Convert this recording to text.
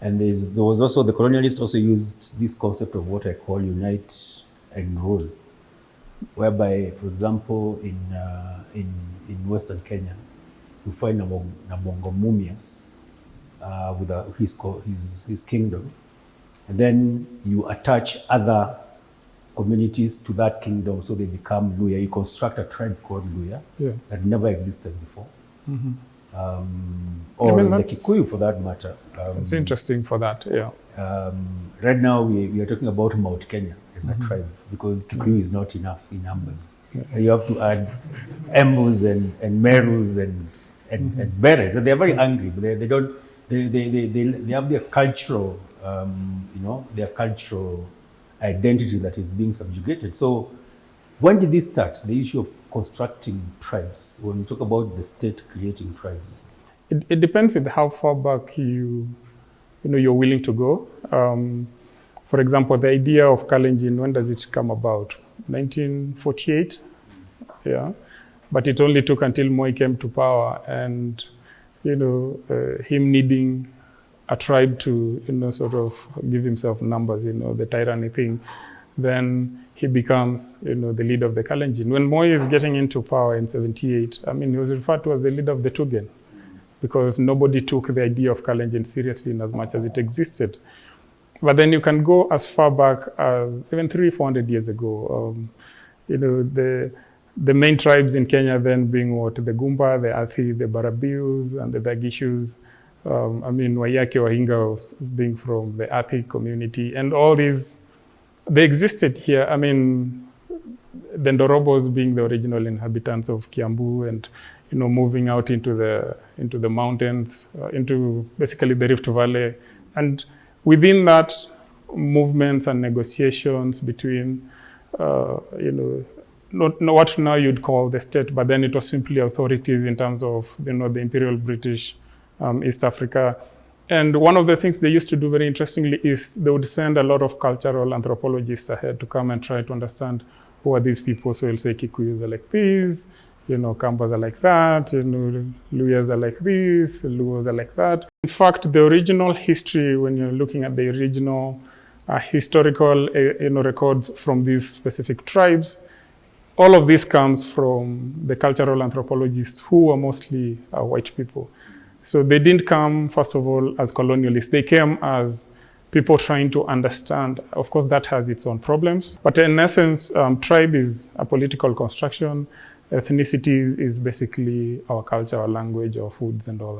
And there was also, the colonialists also used this concept of what I call unite and rule, whereby, for example, in Western Kenya, you find Nabongo Mumias with his kingdom, and then you attach other communities to that kingdom, so they become Luya. You construct a tribe called Luya that never existed before. Or the Kikuyu, for that matter. It's interesting for that, yeah. Right now, we are talking about Mount Kenya as a tribe, because Kikuyu is not enough in numbers. You have to add Embus and Merus and Beres. And they're very angry, but they have their cultural, their cultural identity that is being subjugated. So when did this start, the issue of constructing tribes, when we talk about the state creating tribes? It depends with how far back you're willing to go. For example, the idea of Kalenjin, when does it come about? 1948, yeah. But it only took until Moi came to power, and him needing a tribe to sort of give himself numbers, the tyranny thing. Then he becomes the leader of the Kalenjin. When Moi is getting into power in 78, he was referred to as the leader of the Tugen, because nobody took the idea of Kalenjin seriously in as much as it existed. But then you can go as far back as even 300-400 years ago. The main tribes in Kenya then being what? The Gumba, the Athi, the Barabius, and the Dagishus. Wayake Wahinga being from the Athi community. And all these, they existed here. The Ndorobos being the original inhabitants of Kiambu, and moving out into the mountains, into basically the Rift Valley. And within that, movements and negotiations between, not what now you'd call the state, but then it was simply authorities in terms of, the Imperial British East Africa. And one of the things they used to do very interestingly is they would send a lot of cultural anthropologists ahead to come and try to understand who are these people. So you'll say Kikuyus are like this, Kambas are like that, Luyas are like this, Luos are like that. In fact, the original history, when you're looking at the original historical records from these specific tribes, all of this comes from the cultural anthropologists, who are mostly white people. So they didn't come, first of all, as colonialists. They came as people trying to understand. Of course, that has its own problems. But in essence, tribe is a political construction. Ethnicity is basically our culture, our language, our foods, and all that.